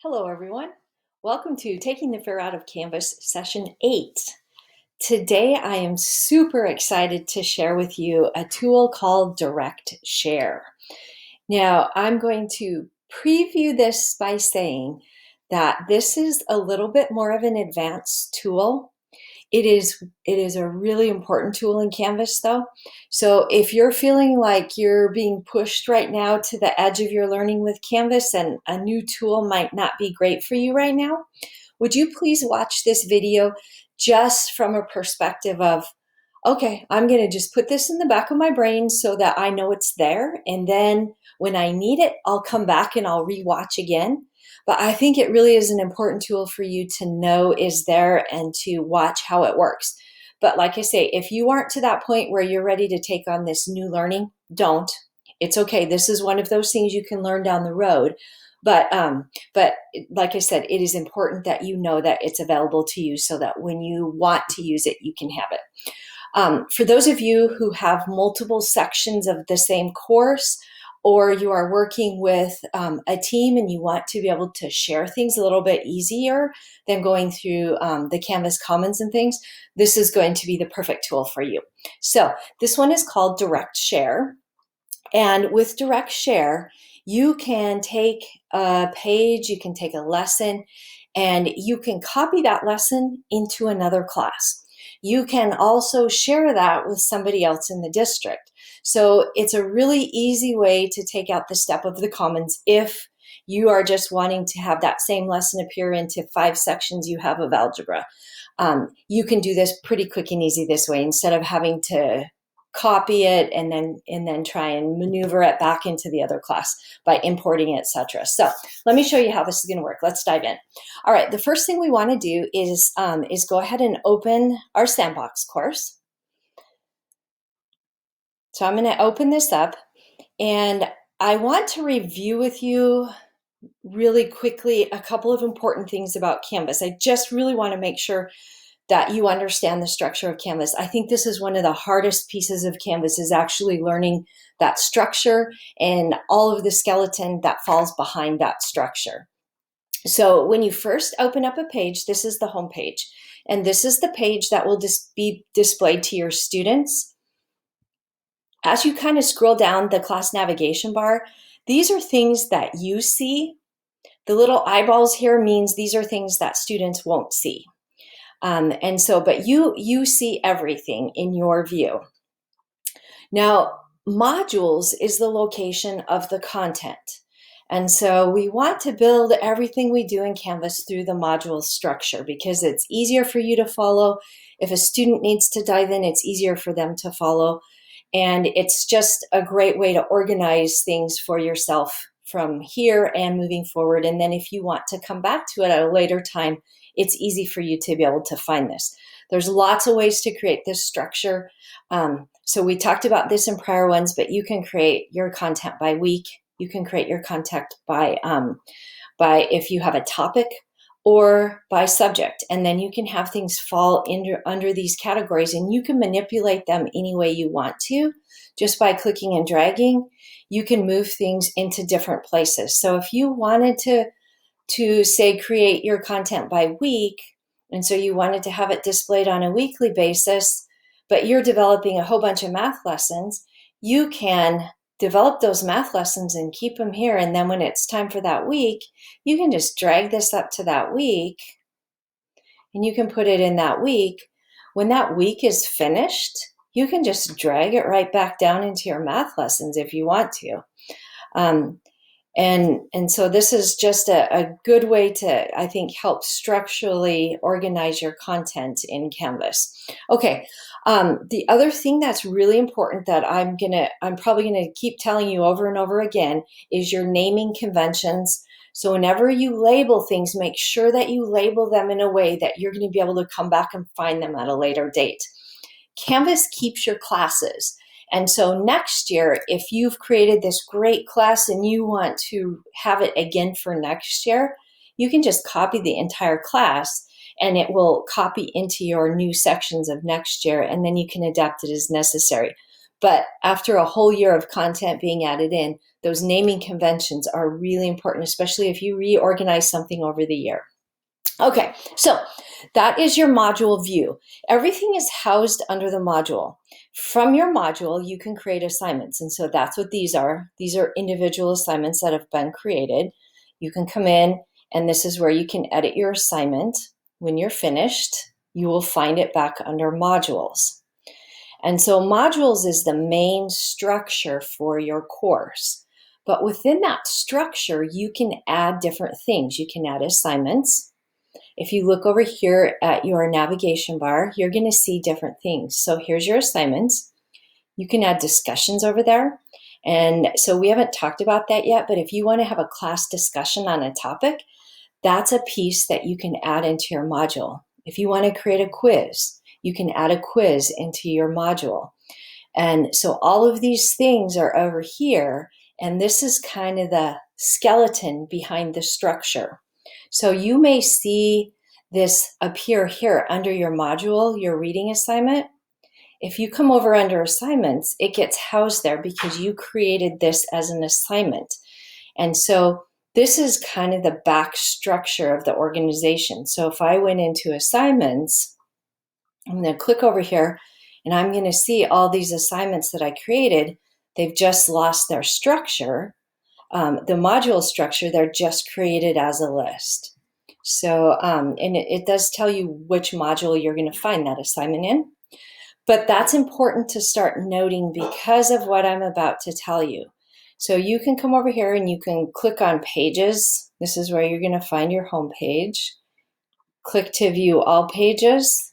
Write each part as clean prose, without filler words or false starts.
Hello, everyone. Welcome to Taking the Fear Out of Canvas, Session 8. Today, I am super excited to share with you a tool called Direct Share. Now, I'm going to preview this by saying that this is a little bit more of an advanced tool. It is a really important tool in Canvas, though. So if you're feeling like you're being pushed right now to the edge of your learning with Canvas and a new tool might not be great for you right now, would you please watch this video just from a perspective of, okay, I'm going to just put this in the back of my brain so that I know it's there. And then when I need it, I'll come back and I'll rewatch again. But I think it really is an important tool for you to know is there and to watch how it works. But like I say, if you aren't to that point where you're ready to take on this new learning, don't. It's okay. This is one of those things you can learn down the road. But like I said, it is important that you know that it's available to you so that when you want to use it, you can have it. For those of you who have multiple sections of the same course, or you are working with a team and you want to be able to share things a little bit easier than going through the Canvas Commons and things, this is going to be the perfect tool for you. So this one is called Direct Share. And with Direct Share, you can take a page, you can take a lesson, and you can copy that lesson into another class. You can also share that with somebody else in the district. So it's a really easy way to take out the step of the commons if you are just wanting to have that same lesson appear into 5 sections you have of algebra. You can do this pretty quick and easy this way instead of having to copy it and then try and maneuver it back into the other class by importing it, etc. So let me show you how this is going to work. Let's dive in. All right, the first thing we want to do is go ahead and open our Sandbox course. So I'm going to open this up, and I want to review with you really quickly a couple of important things about Canvas. I just really want to make sure that you understand the structure of Canvas. I think this is one of the hardest pieces of Canvas, is actually learning that structure and all of the skeleton that falls behind that structure. So when you first open up a page, this is the home page, and this is the page that will be displayed to your students. As you kind of scroll down the class navigation bar, these are things that you see. The little eyeballs here means these are things that students won't see. But you see everything in your view. Now, modules is the location of the content. And so we want to build everything we do in Canvas through the module structure because it's easier for you to follow. If a student needs to dive in, it's easier for them to follow. And it's just a great way to organize things for yourself from here and moving forward. And then if you want to come back to it at a later time, it's easy for you to be able to find this. There's lots of ways to create this structure. So we talked about this in prior ones, but you can create your content by week. You can create your content by if you have a topic, or by subject. And then you can have things fall under these categories, and you can manipulate them any way you want to. Just by clicking and dragging, you can move things into different places. So if you wanted to say create your content by week, and so you wanted to have it displayed on a weekly basis, but you're developing a whole bunch of math lessons, you can develop those math lessons and keep them here. And then when it's time for that week, you can just drag this up to that week, and you can put it in that week. When that week is finished, you can just drag it right back down into your math lessons if you want to. And so this is just a good way to, I think, help structurally organize your content in Canvas. Okay, the other thing that's really important that I'm probably gonna keep telling you over and over again is your naming conventions. So whenever you label things, make sure that you label them in a way that you're gonna be able to come back and find them at a later date. Canvas keeps your classes. And so next year, if you've created this great class and you want to have it again for next year, you can just copy the entire class and it will copy into your new sections of next year, and then you can adapt it as necessary. But after a whole year of content being added in, those naming conventions are really important, especially if you reorganize something over the year. Okay, so that is your module view. Everything is housed under the module. From your module, you can create assignments. And so that's what these are. These are individual assignments that have been created. You can come in, and this is where you can edit your assignment. When you're finished, you will find it back under modules. And so modules is the main structure for your course. But within that structure, you can add different things. You can add assignments. If you look over here at your navigation bar, you're going to see different things. So here's your assignments. You can add discussions over there. And so we haven't talked about that yet, but if you want to have a class discussion on a topic, that's a piece that you can add into your module. If you want to create a quiz, you can add a quiz into your module. And so all of these things are over here, and this is kind of the skeleton behind the structure. So you may see this appear here under your module, your reading assignment. If you come over under assignments, it gets housed there because you created this as an assignment. And so this is kind of the back structure of the organization. So if I went into assignments, I'm going to click over here, and I'm going to see all these assignments that I created. They've just lost their structure. The module structure, they're just created as a list. So, and it does tell you which module you're going to find that assignment in. But that's important to start noting because of what I'm about to tell you. So you can come over here and you can click on pages. This is where you're going to find your home page. Click to view all pages.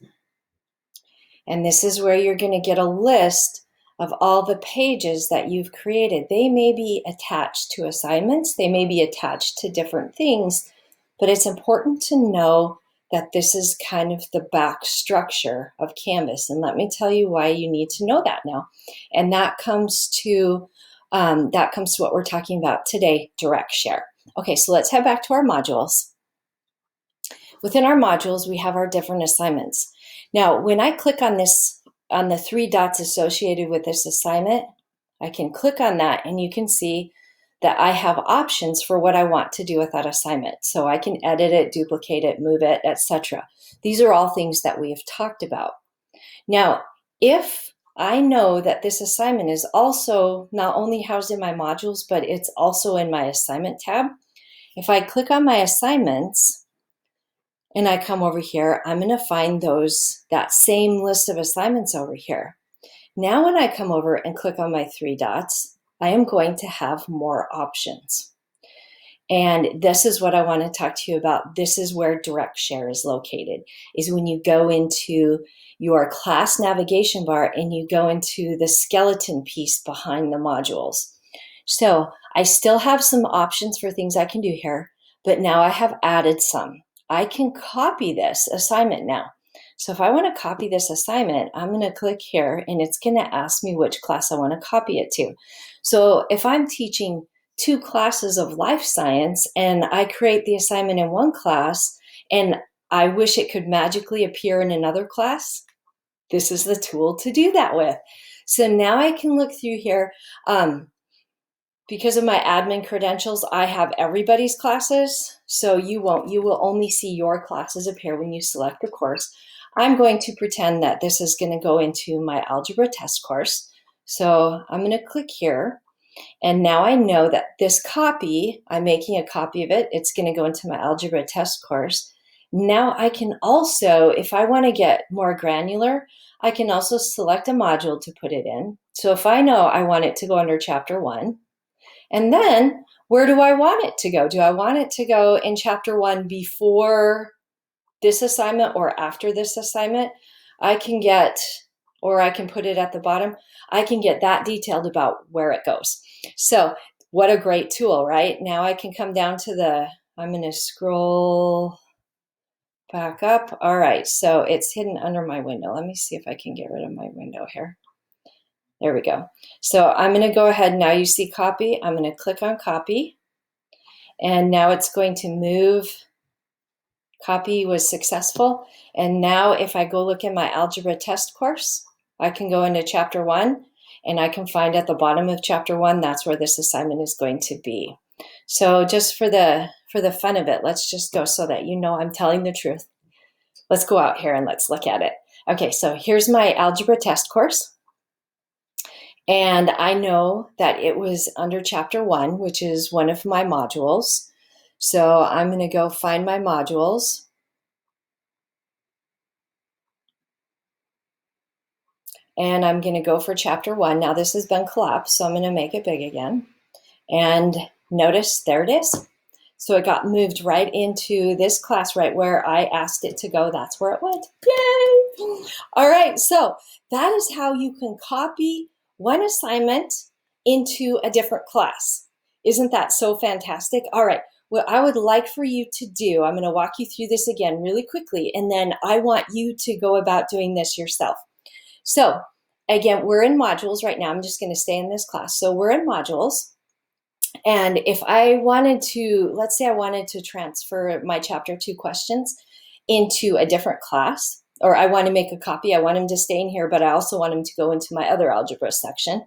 And this is where you're going to get a list of all the pages that you've created. They may be attached to assignments. They may be attached to different things, but it's important to know that this is kind of the back structure of Canvas. And let me tell you why you need to know that now. And that comes to what we're talking about today, direct share. Okay, so let's head back to our modules. Within our modules, we have our different assignments. Now, when I click on this, on the three dots associated with this assignment, I can click on that and you can see that I have options for what I want to do with that assignment. So I can edit it, duplicate it, move it, etc. These are all things that we have talked about. Now, if I know that this assignment is also not only housed in my modules, but it's also in my assignment tab, if I click on my assignments and I come over here, I'm going to find that same list of assignments over here. Now, when I come over and click on my three dots, I am going to have more options. And this is what I want to talk to you about. This is where direct share is located, is when you go into your class navigation bar and you go into the skeleton piece behind the modules. So I still have some options for things I can do here, but now I have added some. I can copy this assignment now. So if I want to copy this assignment, I'm going to click here and it's going to ask me which class I want to copy it to. So if I'm teaching 2 classes of life science and I create the assignment in one class and I wish it could magically appear in another class, this is the tool to do that with. So now I can look through here. Because of my admin credentials, I have everybody's classes. So you will only see your classes appear when you select a course. I'm going to pretend that this is going to go into my algebra test course. So I'm going to click here. And now I know that this copy, I'm making a copy of it. It's going to go into my algebra test course. Now I can also, if I want to get more granular, I can also select a module to put it in. So if I know I want it to go under chapter 1, and then where do I want it to go? Do I want it to go in chapter 1 before this assignment or after this assignment? I can get, or I can put it at the bottom. I can get that detailed about where it goes. So what a great tool, right? Now I can come down to I'm going to scroll back up. All right, so it's hidden under my window. Let me see if I can get rid of my window here. There we go. So I'm going to go ahead. Now you see copy. I'm going to click on copy. And now it's going to move. Copy was successful. And now if I go look in my algebra test course, I can go into chapter 1. and I can find at the bottom of chapter 1, that's where this assignment is going to be. So just for the fun of it, let's just go so that you know I'm telling the truth. Let's go out here and let's look at it. Okay, so here's my algebra test course. And I know that it was under chapter 1, which is one of my modules. So I'm going to go find my modules. And I'm going to go for chapter 1. Now this has been collapsed, so I'm going to make it big again. And notice, there it is. So it got moved right into this class right where I asked it to go. That's where it went. Yay! All right, so that is how you can copy one assignment into a different class. Isn't that so fantastic? All right, what I would like for you to do, I'm going to walk you through this again really quickly, and then I want you to go about doing this yourself. So again, we're in modules right now. I'm just going to stay in this class. So we're in modules. And if I wanted to, let's say I wanted to transfer my chapter 2 questions into a different class, or I want to make a copy, I want them to stay in here, but I also want them to go into my other algebra section,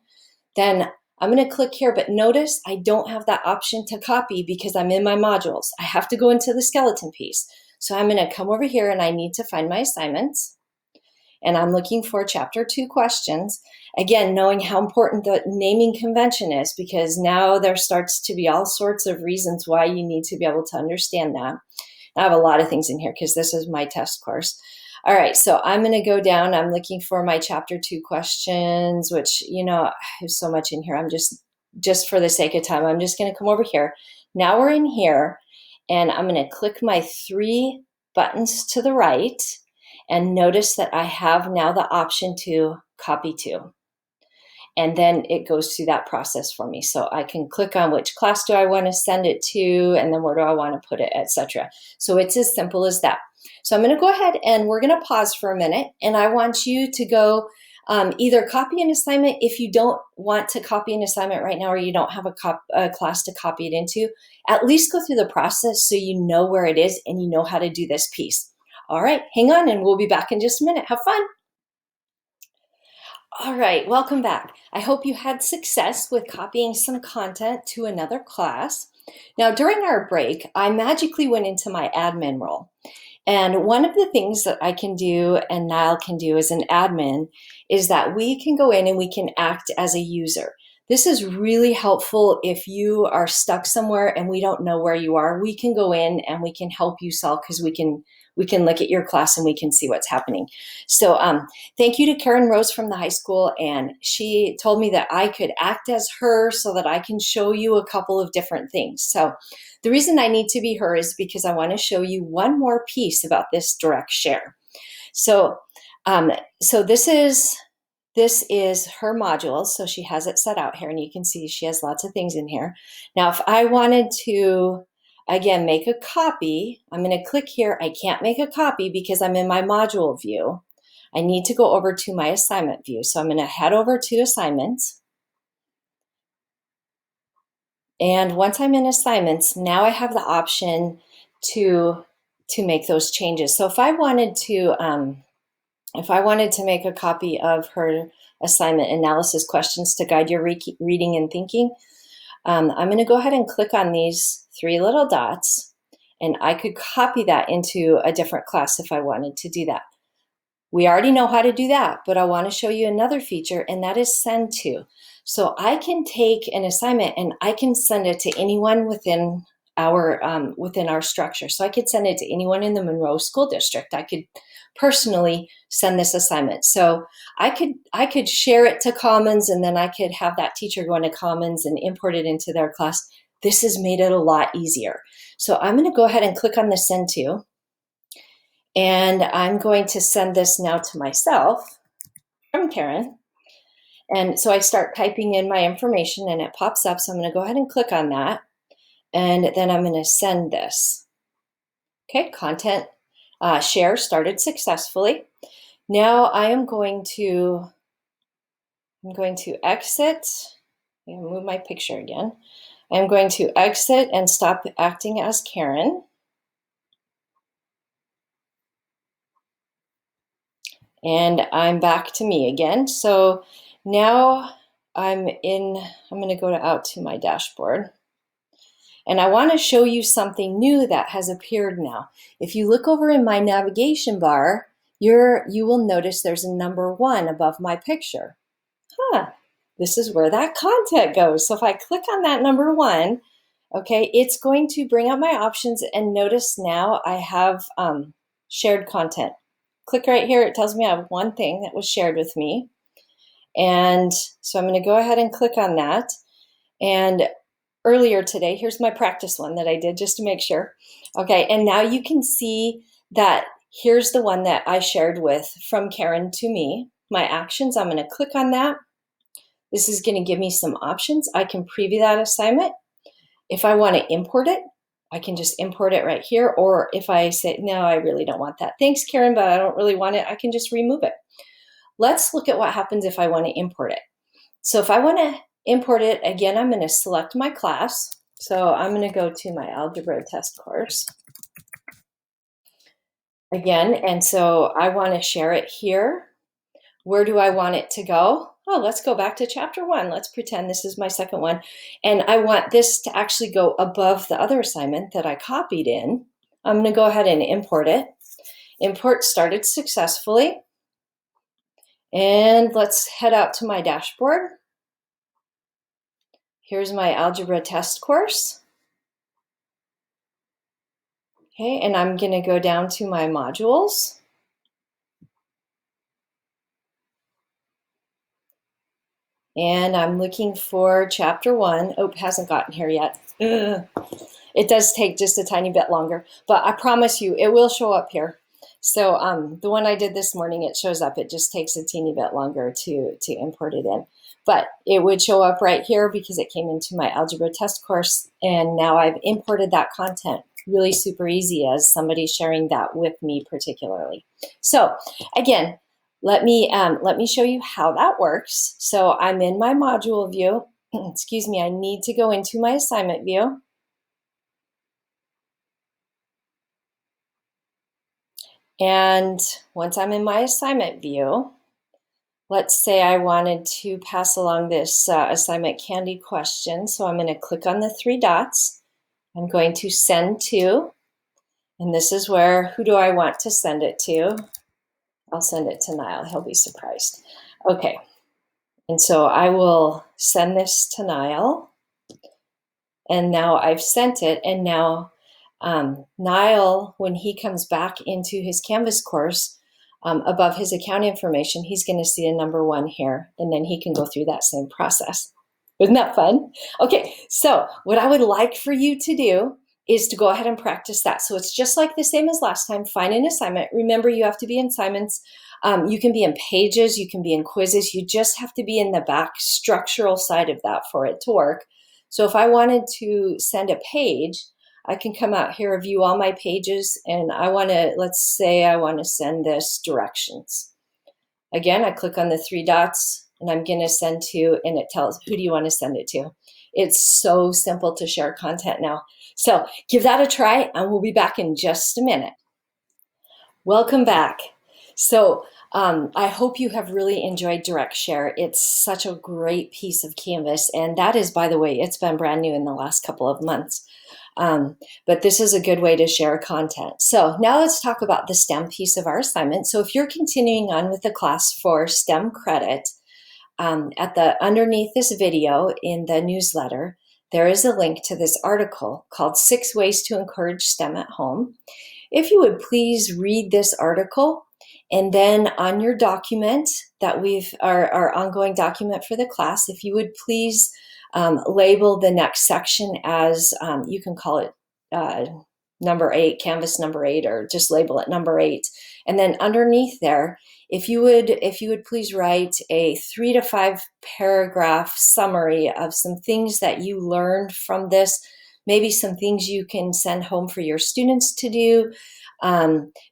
then I'm going to click here. But notice I don't have that option to copy because I'm in my modules. I have to go into the skeleton piece. So I'm going to come over here and I need to find my assignments. And I'm looking for chapter 2 questions. Again, knowing how important the naming convention is, because now there starts to be all sorts of reasons why you need to be able to understand that. I have a lot of things in here because this is my test course. All right, so I'm going to go down. I'm looking for my chapter 2 questions, which, you know, I have so much in here. I'm just for the sake of time, I'm just going to come over here. Now we're in here, and I'm going to click my 3 buttons to the right. And notice that I have now the option to copy to. And then it goes through that process for me. So I can click on which class do I want to send it to, and then where do I want to put it, etc. So it's as simple as that. So I'm going to go ahead and we're going to pause for a minute. And I want you to go either copy an assignment. If you don't want to copy an assignment right now, or you don't have a class to copy it into, at least go through the process so you know where it is and you know how to do this piece. All right, hang on and we'll be back in just a minute. Have fun. All right, welcome back. I hope you had success with copying some content to another class. Now, during our break, I magically went into my admin role. And one of the things that I can do and Niall can do as an admin is that we can go in and we can act as a user. This is really helpful if you are stuck somewhere and we don't know where you are. We can go in and we can help you solve, because we can look at your class and we can see what's happening. So thank you to Karen Rose from the high school. And she told me that I could act as her so that I can show you a couple of different things. So the reason I need to be her is because I want to show you one more piece about this direct share. So this is her module. So she has it set out here, and you can see she has lots of things in here. Now, if I wanted to, again, make a copy, I'm going to click here. I can't make a copy because I'm in my module view. I need to go over to my assignment view. So I'm going to head over to assignments. And once I'm in assignments, now I have the option to make those changes. So if I wanted to make a copy of her assignment, analysis questions to guide your reading and thinking, I'm going to go ahead and click on these 3 little dots, and I could copy that into a different class if I wanted to do that. We already know how to do that, but I want to show you another feature, and that is send to. So I can take an assignment and I can send it to anyone within our structure. So I could send it to anyone in the Monroe School District. I could personally send this assignment. So I could share it to Commons, and then I could have that teacher go into Commons and import it into their class. This has made it a lot easier. So I'm going to go ahead and click on the send to. And I'm going to send this now to myself from Karen. And so I start typing in my information and it pops up. So I'm going to go ahead and click on that. And then I'm going to send this. Okay, content share started successfully. Now I'm going to exit. I'm going to move my picture again. I'm going to exit and stop acting as Karen. And I'm back to me again. So now I'm going to go out to my dashboard. And I want to show you something new that has appeared now. If you look over in my navigation bar, you will notice there's a number 1 above my picture. This is where that content goes. So if I click on that number 1, okay, it's going to bring up my options, and notice now I have shared content. Click right here. It tells me I have one thing that was shared with me. And so I'm going to go ahead and click on that. And earlier today, here's my practice one that I did just to make sure. Okay, and now you can see that here's the one that I shared with from Karen to me. My actions, I'm going to click on that. This is going to give me some options. I can preview that assignment. If I want to import it, I can just import it right here. Or if I say, no, I really don't want that. Thanks, Karen, but I don't really want it. I can just remove it. Let's look at what happens if I want to import it. So if I want to import it, again, I'm going to select my class. So I'm going to go to my algebra test course. Again, and so I want to share it here. Where do I want it to go? Oh, let's go back to chapter 1. Let's pretend this is my second one. And I want this to actually go above the other assignment that I copied in. I'm going to go ahead and import it. Import started successfully. And let's head out to my dashboard. Here's my algebra test course. Okay, and I'm going to go down to my modules. And I'm looking for chapter 1. Oh, hasn't gotten here yet. Ugh. It does take just a tiny bit longer, but I promise you it will show up here. So the one I did this morning, it shows up. It just takes a teeny bit longer to import it in. But it would show up right here because it came into my algebra test course, and now I've imported that content. Really super easy as somebody sharing that with me particularly. So again, let me show you how that works. So I'm in my module view. Excuse me, I need to go into my assignment view. And once I'm in my assignment view, let's say I wanted to pass along this assignment candy question. So I'm going to click on the 3 dots. I'm going to send to, and this is where, who do I want to send it to? I'll send it to Niall. He'll be surprised. Okay. And so I will send this to Niall. And now I've sent it. And now Niall, when he comes back into his Canvas course, above his account information, he's going to see a number 1 here, and then he can go through that same process. Isn't that fun? Okay, so what I would like for you to do is to go ahead and practice that. So it's just like the same as last time. Find an assignment. Remember, you have to be in assignments. You can be in pages. You can be in quizzes. You just have to be in the back structural side of that for it to work. So if I wanted to send a page, I can come out here, view all my pages, and I want to, let's say I want to send this directions. Again, I click on the 3 dots, and I'm going to send to, and it tells, who do you want to send it to? It's so simple to share content now. So give that a try, and we'll be back in just a minute. Welcome back. So I hope you have really enjoyed Direct Share. It's such a great piece of Canvas, and that is, by the way, it's been brand new in the last couple of months. But this is a good way to share content. So now let's talk about the STEM piece of our assignment. So if you're continuing on with the class for STEM credit, underneath this video in the newsletter, there is a link to this article called 6 Ways to Encourage STEM at Home. If you would please read this article, and then on your document that our ongoing document for the class, if you would please label the next section as, you can call it number 8, Canvas number 8, or just label it number 8. And then underneath there, if you would please write a 3 to 5 paragraph summary of some things that you learned from this, maybe some things you can send home for your students to do.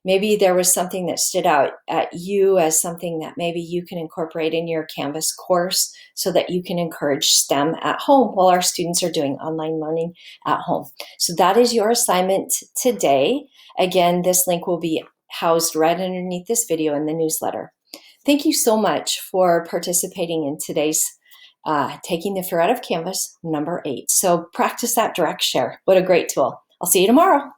Maybe there was something that stood out at you as something that maybe you can incorporate in your Canvas course so that you can encourage STEM at home while our students are doing online learning at home. So that is your assignment today. Again, this link will be housed right underneath this video in the newsletter. Thank you so much for participating in today's Taking the Fear Out of Canvas, number 8. So practice that direct share. What a great tool. I'll see you tomorrow.